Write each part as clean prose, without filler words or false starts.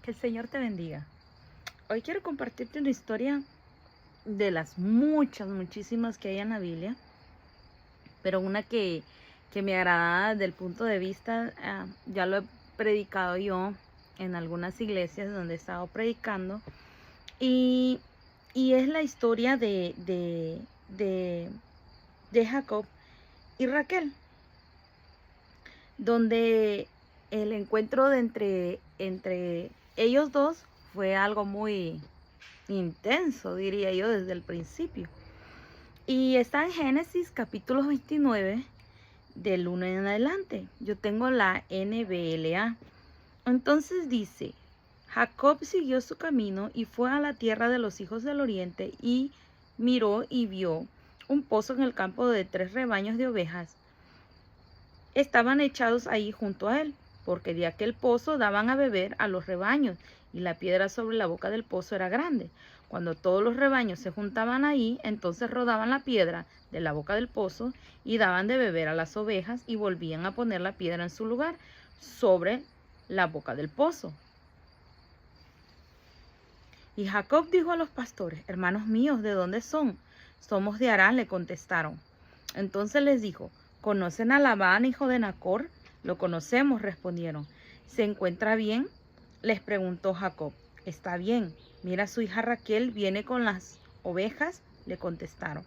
Que el Señor te bendiga. Hoy quiero compartirte una historia de las muchísimas que hay en la Biblia, pero una que me agrada desde el punto de vista, ya lo he predicado yo en algunas iglesias donde he estado predicando, y, y es la historia de Jacob y Raquel, donde el encuentro de entre ellos dos fue algo muy intenso, diría yo, desde el principio. Y está en Génesis capítulo 29, del 1 en adelante. Yo tengo la NBLA. Entonces dice, Jacob siguió su camino y fue a la tierra de los hijos del oriente y miró y vio un pozo en el campo de 3 rebaños de ovejas. Estaban echados ahí junto a él, porque de aquel pozo daban a beber a los rebaños, y la piedra sobre la boca del pozo era grande. Cuando todos los rebaños se juntaban ahí, entonces rodaban la piedra de la boca del pozo y daban de beber a las ovejas y volvían a poner la piedra en su lugar, sobre la boca del pozo. Y Jacob dijo a los pastores, hermanos míos, ¿de dónde son? Somos de Harán, le contestaron. Entonces les dijo, ¿conocen a Labán, hijo de Nacor? Lo conocemos, respondieron. ¿Se encuentra bien? Les preguntó Jacob. Está bien. Mira, su hija Raquel viene con las ovejas, le contestaron.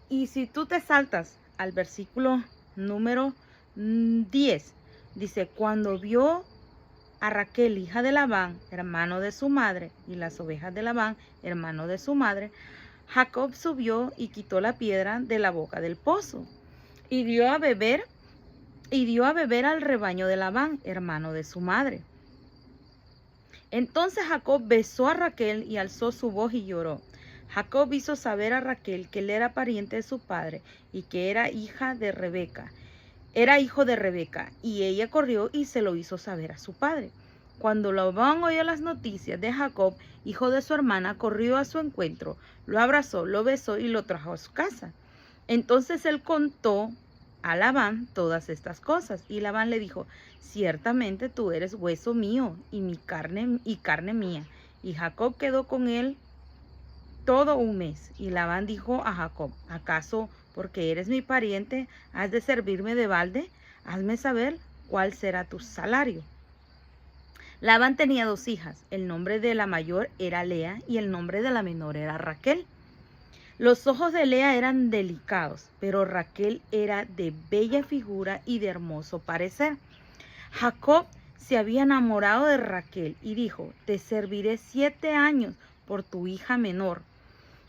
Y si tú te saltas al versículo número 10, dice, cuando vio a Raquel, hija de Labán, hermano de su madre, y las ovejas de Labán, hermano de su madre, Jacob subió y quitó la piedra de la boca del pozo y dio a beber al rebaño de Labán, hermano de su madre. Entonces Jacob besó a Raquel y alzó su voz y lloró. Jacob hizo saber a Raquel que él era pariente de su padre y que era hijo de Rebeca, y ella corrió y se lo hizo saber a su padre. Cuando Labán oyó las noticias de Jacob, hijo de su hermana, corrió a su encuentro, lo abrazó, lo besó y lo trajo a su casa. Entonces él contó a Labán todas estas cosas, y Labán le dijo, ciertamente tú eres hueso mío y carne mía. Y Jacob quedó con él todo un mes. Y Labán dijo a Jacob, ¿acaso porque eres mi pariente has de servirme de balde? Hazme saber cuál será tu salario. Labán tenía 2 hijas. El nombre de la mayor era Lea y el nombre de la menor era Raquel. Los ojos de Lea eran delicados, pero Raquel era de bella figura y de hermoso parecer. Jacob se había enamorado de Raquel y dijo, te serviré 7 años por tu hija menor.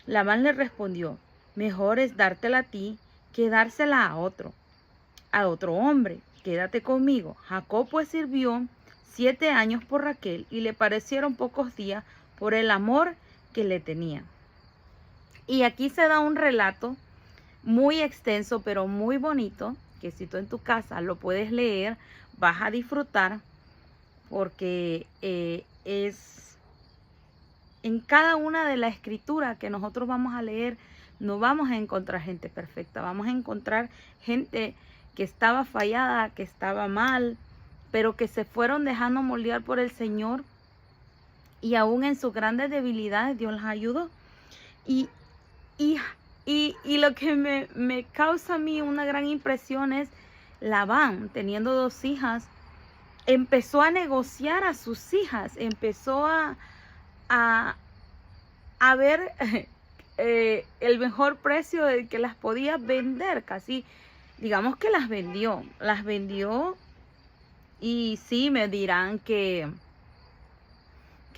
Labán le respondió, mejor es dártela a ti que dársela a otro hombre. Quédate conmigo. Jacob pues sirvió 7 años por Raquel y le parecieron pocos días por el amor que le tenía. Y aquí se da un relato muy extenso, pero muy bonito, que si tú en tu casa lo puedes leer, vas a disfrutar, porque es en cada una de las escrituras que nosotros vamos a leer, no vamos a encontrar gente perfecta, vamos a encontrar gente que estaba fallada, que estaba mal, pero que se fueron dejando moldear por el Señor, y aún en sus grandes debilidades Dios las ayudó. Y lo que me causa a mí una gran impresión es Labán, teniendo 2 hijas, empezó a negociar a sus hijas, empezó a ver el mejor precio del que las podía vender, casi, digamos que las vendió, y sí, me dirán que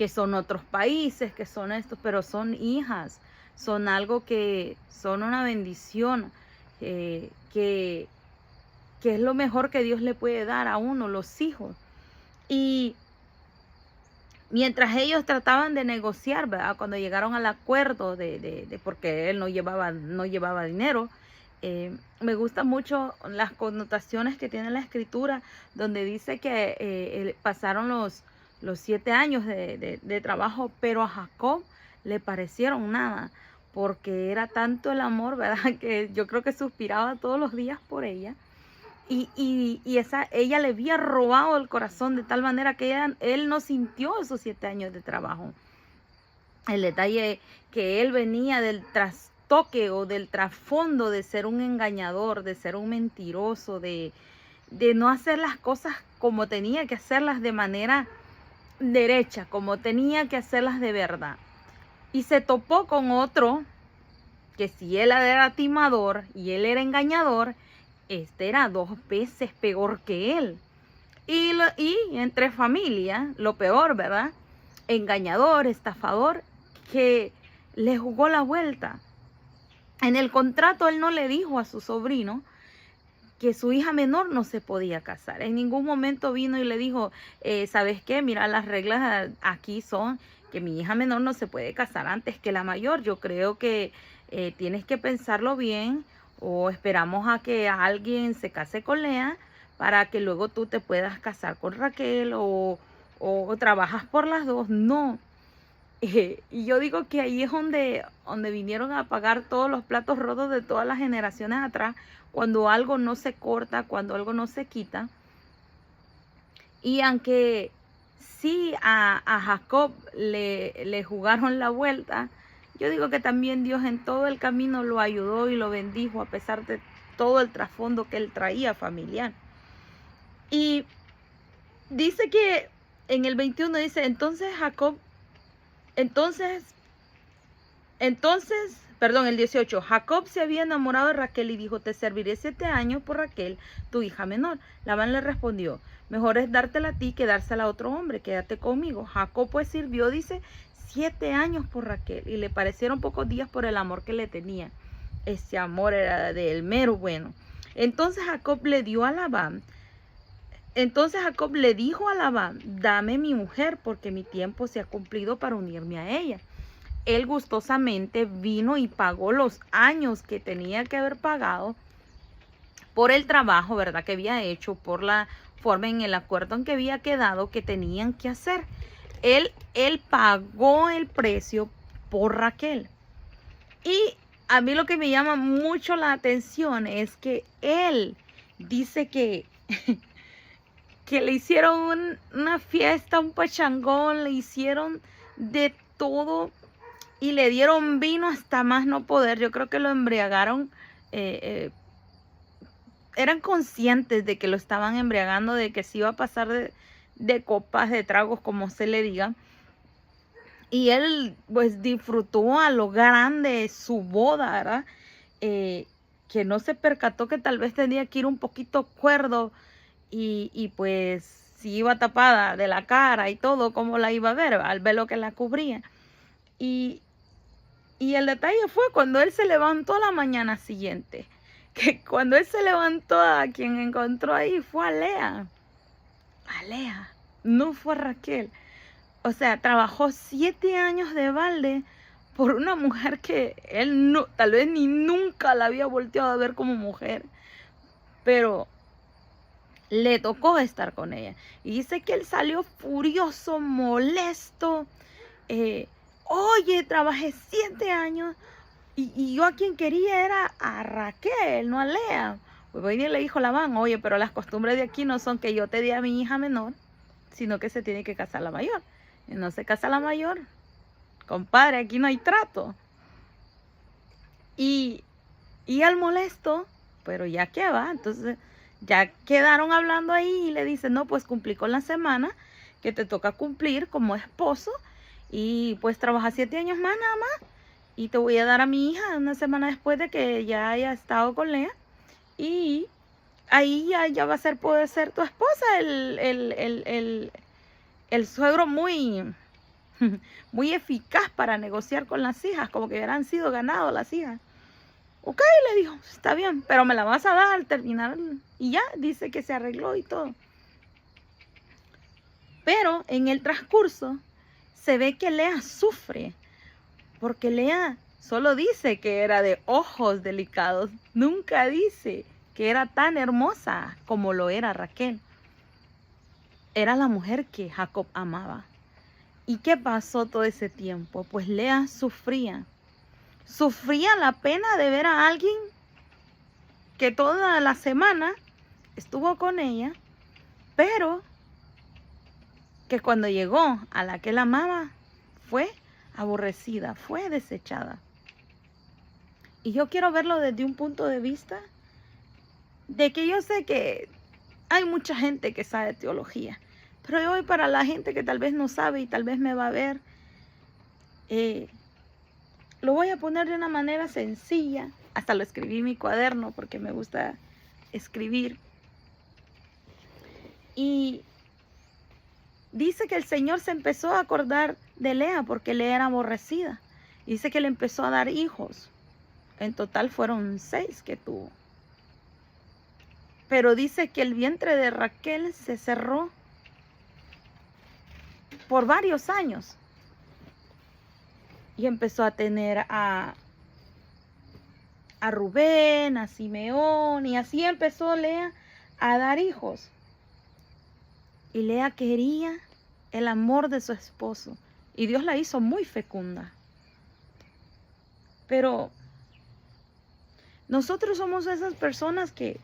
son otros países, que son estos, pero son hijas, son algo que son una bendición, que es lo mejor que Dios le puede dar a uno, los hijos. Y mientras ellos trataban de negociar, ¿verdad? Cuando llegaron al acuerdo porque él no llevaba dinero, me gustan mucho las connotaciones que tiene la escritura, donde dice que pasaron los 7 años de trabajo, pero a Jacob le parecieron nada, porque era tanto el amor, ¿verdad? Que yo creo que suspiraba todos los días por ella. ella le había robado el corazón de tal manera que él no sintió esos 7 años de trabajo. El detalle que él venía del trastoque o del trasfondo de ser un engañador, de ser un mentiroso, de no hacer las cosas como tenía que hacerlas de manera derecha, como tenía que hacerlas de verdad. Y se topó con otro que si él era timador y él era engañador, este era 2 veces peor que él. Y entre familia, lo peor, ¿verdad? Engañador, estafador, que le jugó la vuelta. En el contrato él no le dijo a su sobrino que su hija menor no se podía casar. En ningún momento vino y le dijo, ¿sabes qué? Mira, las reglas aquí son que mi hija menor no se puede casar antes que la mayor. Yo creo que tienes que pensarlo bien, o esperamos a que alguien se case con Lea para que luego tú te puedas casar con Raquel, o trabajas por las dos. No. Y yo digo que ahí es donde vinieron a pagar todos los platos rotos de todas las generaciones atrás, cuando algo no se corta, cuando algo no se quita. Y aunque sí a Jacob le jugaron la vuelta, yo digo que también Dios en todo el camino lo ayudó y lo bendijo, a pesar de todo el trasfondo que él traía familiar. Y dice que en el 21 dice, el 18, Jacob se había enamorado de Raquel y dijo, te serviré 7 años por Raquel, tu hija menor. Labán le respondió, mejor es dártela a ti que dársela a otro hombre, quédate conmigo. Jacob pues sirvió, dice, 7 años por Raquel, y le parecieron pocos días por el amor que le tenía. Ese amor era del mero bueno. Entonces Jacob le dijo a Labán, dame mi mujer, porque mi tiempo se ha cumplido para unirme a ella. Él gustosamente vino y pagó los años que tenía que haber pagado por el trabajo, ¿verdad?, que había hecho, por la forma en el acuerdo en que había quedado que tenían que hacer. Él pagó el precio por Raquel. Y a mí lo que me llama mucho la atención es que él dice que que le hicieron una fiesta, un pachangón, le hicieron de todo y le dieron vino hasta más no poder. Yo creo que lo embriagaron, eran conscientes de que lo estaban embriagando, de que se iba a pasar de copas, de tragos, como se le diga. Y él pues disfrutó a lo grande su boda, ¿verdad? Que no se percató que tal vez tenía que ir un poquito cuerdo, y pues si iba tapada de la cara y todo, ¿cómo la iba a ver? Al velo que la cubría. Y el detalle fue cuando él se levantó la mañana siguiente, que cuando él se levantó, a quien encontró ahí fue a Lea, no fue a Raquel. O sea, trabajó 7 años de balde por una mujer que él no, tal vez ni nunca la había volteado a ver como mujer, pero le tocó estar con ella. Y dice que él salió furioso, molesto. Oye, trabajé 7 años y yo a quien quería era a Raquel, no a Lea. Pues venía y le dijo Labán, oye, pero las costumbres de aquí no son que yo te dé a mi hija menor, sino que se tiene que casar la mayor. Y no se casa la mayor, compadre, aquí no hay trato. Y al molesto, pero ya que va, entonces ya quedaron hablando ahí y le dice, no, pues cumplí con la semana que te toca cumplir como esposo, y pues trabaja 7 años más nada más, y te voy a dar a mi hija una semana después de que ya haya estado con Lea, y ahí ya va a poder ser tu esposa. El suegro muy eficaz para negociar con las hijas, como que hubieran sido ganado las hijas. Ok, le dijo, está bien, pero me la vas a dar al terminar. Y ya, dice que se arregló y todo. Pero en el transcurso se ve que Lea sufre, porque Lea solo dice que era de ojos delicados, nunca dice que era tan hermosa como lo era Raquel. Era la mujer que Jacob amaba. ¿Y qué pasó todo ese tiempo? Pues Lea sufría la pena de ver a alguien que toda la semana estuvo con ella, pero que cuando llegó a la que él amaba, fue aborrecida, fue desechada. Y yo quiero verlo desde un punto de vista de que yo sé que hay mucha gente que sabe teología, pero hoy para la gente que tal vez no sabe y tal vez me va a ver, lo voy a poner de una manera sencilla. Hasta lo escribí en mi cuaderno porque me gusta escribir. Y dice que el Señor se empezó a acordar de Lea porque Lea era aborrecida. Dice que le empezó a dar hijos. En total fueron 6 que tuvo. Pero dice que el vientre de Raquel se cerró por varios años. Y empezó a tener a Rubén, a Simeón, y así empezó Lea a dar hijos. Y Lea quería el amor de su esposo. Y Dios la hizo muy fecunda. Pero nosotros somos esas personas que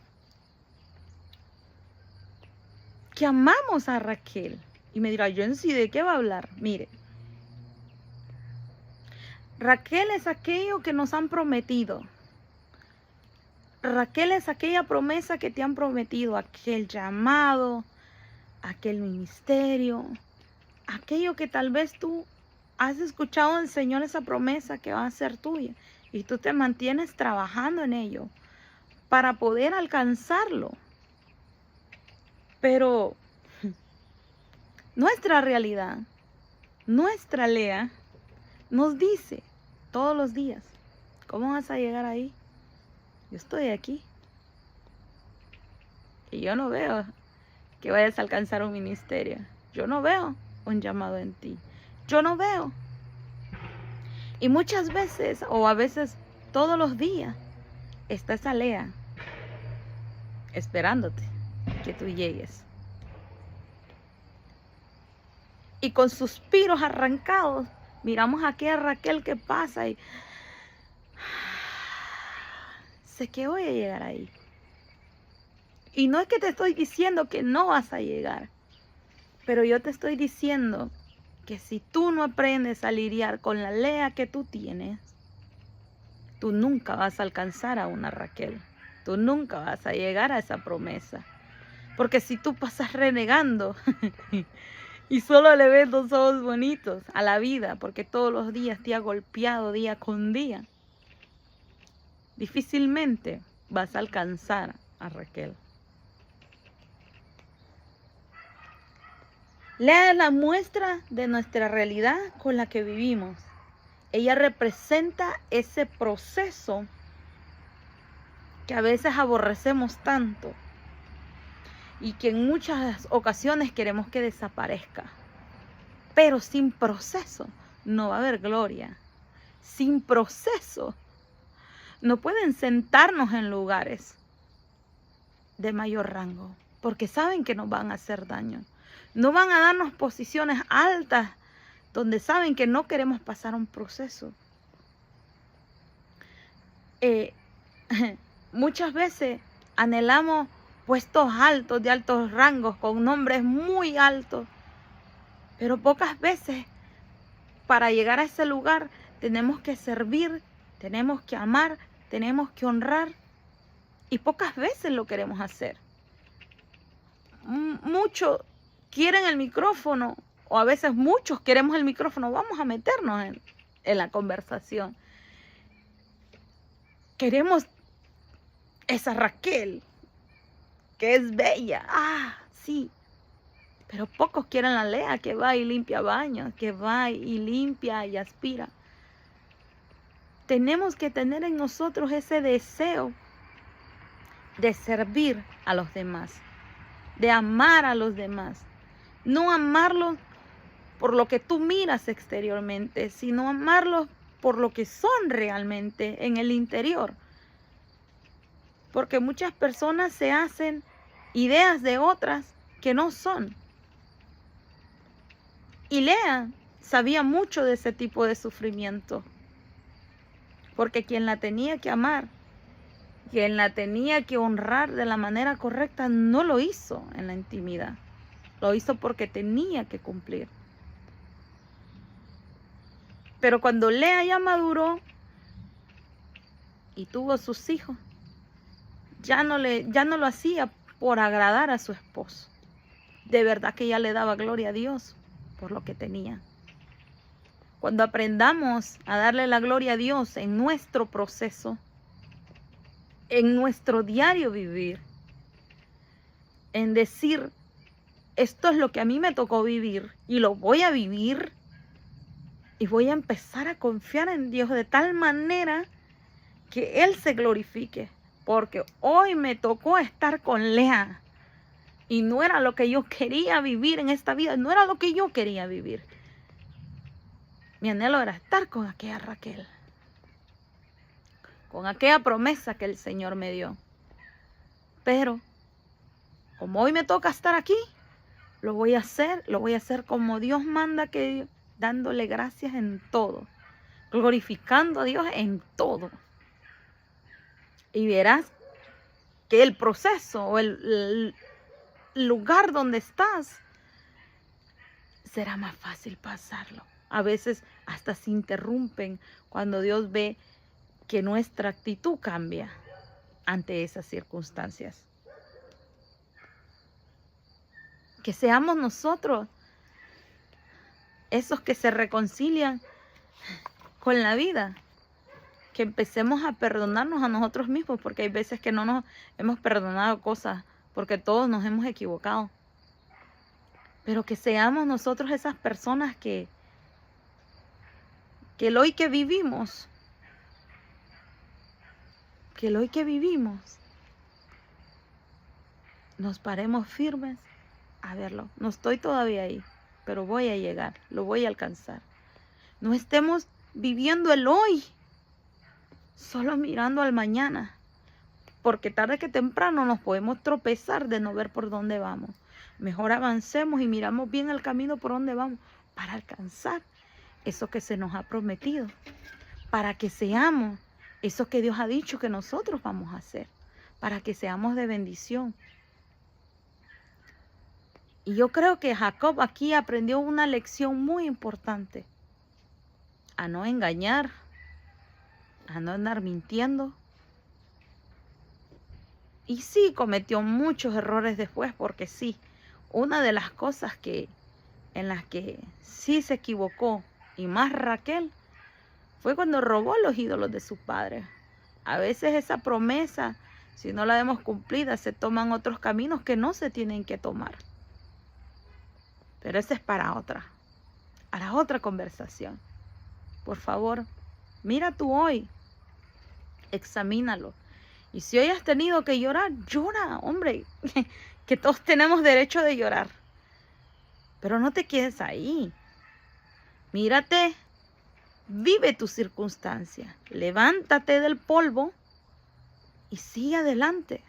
amamos a Raquel. Y me dirá, yo en sí, ¿de qué va a hablar? Mire, Raquel es aquello que nos han prometido. Raquel es aquella promesa que te han prometido, aquel llamado, aquel ministerio, aquello que tal vez tú has escuchado del Señor, esa promesa que va a ser tuya. Y tú te mantienes trabajando en ello para poder alcanzarlo. Pero nuestra realidad, nuestra Lea, nos dice todos los días, ¿cómo vas a llegar ahí? Yo estoy aquí. Y yo no veo que vayas a alcanzar un ministerio. Yo no veo un llamado en ti. Yo no veo. Y muchas veces, o a veces todos los días, está esa Lea esperándote que tú llegues. Y con suspiros arrancados, miramos a aquella Raquel que pasa y sé que voy a llegar ahí. Y no es que te estoy diciendo que no vas a llegar, pero yo te estoy diciendo que si tú no aprendes a lidiar con la Lea que tú tienes, tú nunca vas a alcanzar a una Raquel. Tú nunca vas a llegar a esa promesa. Porque si tú pasas renegando y solo le ves los ojos bonitos a la vida, porque todos los días te ha golpeado día con día, difícilmente vas a alcanzar a Raquel. Lea la muestra de nuestra realidad con la que vivimos. Ella representa ese proceso que a veces aborrecemos tanto y que en muchas ocasiones queremos que desaparezca. Pero sin proceso no va a haber gloria. Sin proceso no pueden sentarnos en lugares de mayor rango, porque saben que nos van a hacer daño. No van a darnos posiciones altas donde saben que no queremos pasar un proceso. Muchas veces anhelamos puestos altos, de altos rangos, con nombres muy altos, pero pocas veces para llegar a ese lugar tenemos que servir, tenemos que amar, tenemos que honrar, y pocas veces lo queremos hacer. Muchos quieren el micrófono, o a veces muchos queremos el micrófono. Vamos a meternos en la conversación. Queremos esa Raquel, que es bella. Ah, sí. Pero pocos quieren la Lea, que va y limpia baños, que va y limpia y aspira. Tenemos que tener en nosotros ese deseo de servir a los demás, de amar a los demás. No amarlos por lo que tú miras exteriormente, sino amarlos por lo que son realmente en el interior. Porque muchas personas se hacen ideas de otras que no son. Y Lea sabía mucho de ese tipo de sufrimiento, porque quien la tenía que amar quien la tenía que honrar de la manera correcta, no lo hizo en la intimidad. Lo hizo porque tenía que cumplir. Pero cuando Lea ya maduró y tuvo sus hijos, ya no lo hacía por agradar a su esposo. De verdad que ya le daba gloria a Dios por lo que tenía. Cuando aprendamos a darle la gloria a Dios en nuestro proceso, en nuestro diario vivir, en decir, esto es lo que a mí me tocó vivir y lo voy a vivir, y voy a empezar a confiar en Dios de tal manera que Él se glorifique. Porque hoy me tocó estar con Lea. Y no era lo que yo quería vivir en esta vida. No era lo que yo quería vivir. Mi anhelo era estar con aquella Raquel. Con aquella promesa que el Señor me dio. Pero, como hoy me toca estar aquí, lo voy a hacer como Dios manda, que dándole gracias en todo, glorificando a Dios en todo. Y verás que el proceso o el lugar donde estás será más fácil pasarlo. A veces hasta se interrumpen cuando Dios ve que nuestra actitud cambia ante esas circunstancias. Que seamos nosotros esos que se reconcilian con la vida, que empecemos a perdonarnos a nosotros mismos, porque hay veces que no nos hemos perdonado cosas, porque todos nos hemos equivocado. Pero que seamos nosotros esas personas que el hoy que vivimos, nos paremos firmes a verlo. No estoy todavía ahí, pero voy a llegar, lo voy a alcanzar. No estemos viviendo el hoy, solo mirando al mañana, porque tarde que temprano nos podemos tropezar de no ver por dónde vamos. Mejor avancemos y miramos bien el camino por donde vamos para alcanzar eso que se nos ha prometido, para que seamos eso que Dios ha dicho que nosotros vamos a hacer, para que seamos de bendición. Y yo creo que Jacob aquí aprendió una lección muy importante: a no engañar, a no andar mintiendo. Y sí, cometió muchos errores después, porque sí, una de las cosas en las que sí se equivocó, y más Raquel, fue cuando robó los ídolos de su padre. A veces esa promesa, si no la vemos cumplida, se toman otros caminos que no se tienen que tomar. Pero esa es para otra conversación. Por favor, mira tú hoy, examínalo. Y si hoy has tenido que llorar, llora, hombre, que todos tenemos derecho de llorar. Pero no te quedes ahí. Mírate, vive tu circunstancia, levántate del polvo y sigue adelante.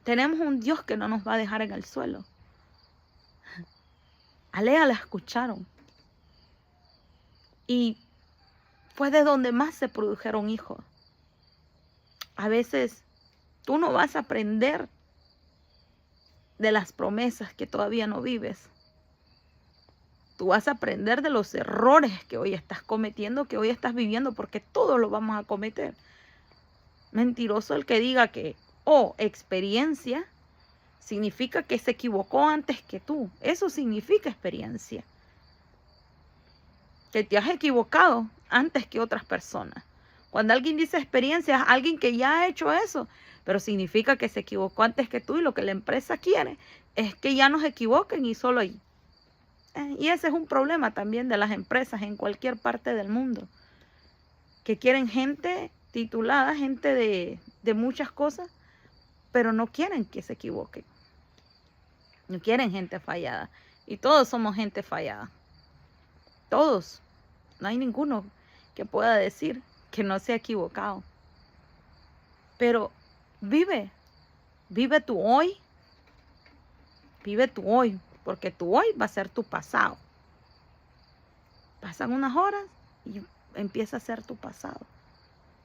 Tenemos un Dios que no nos va a dejar en el suelo. A Lea la escucharon. Y fue de donde más se produjeron hijos. A veces tú no vas a aprender de las promesas que todavía no vives. Tú vas a aprender de los errores que hoy estás cometiendo, que hoy estás viviendo, porque todos los vamos a cometer. Mentiroso el que diga que, experiencia, significa que se equivocó antes que tú. Eso significa experiencia. Que te has equivocado antes que otras personas. Cuando alguien dice experiencia, es alguien que ya ha hecho eso, pero significa que se equivocó antes que tú, y lo que la empresa quiere es que ya no se equivoquen y solo ahí. Y ese es un problema también de las empresas en cualquier parte del mundo, que quieren gente titulada, gente de muchas cosas, pero no quieren que se equivoquen. No quieren gente fallada. Y todos somos gente fallada. Todos. No hay ninguno que pueda decir que no se ha equivocado. Pero vive tu hoy. Vive tu hoy, porque tu hoy va a ser tu pasado. Pasan unas horas y empieza a ser tu pasado.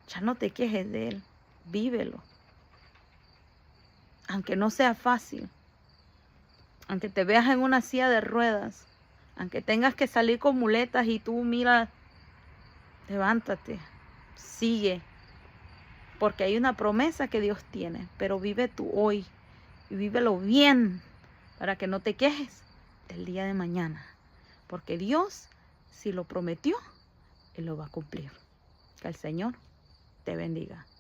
Ya no te quejes de Él, vívelo. Aunque no sea fácil, aunque te veas en una silla de ruedas, aunque tengas que salir con muletas y tú mira, levántate, sigue, porque hay una promesa que Dios tiene, pero vive tú hoy y vívelo bien para que no te quejes del día de mañana, porque Dios, si lo prometió, Él lo va a cumplir. Que el Señor te bendiga.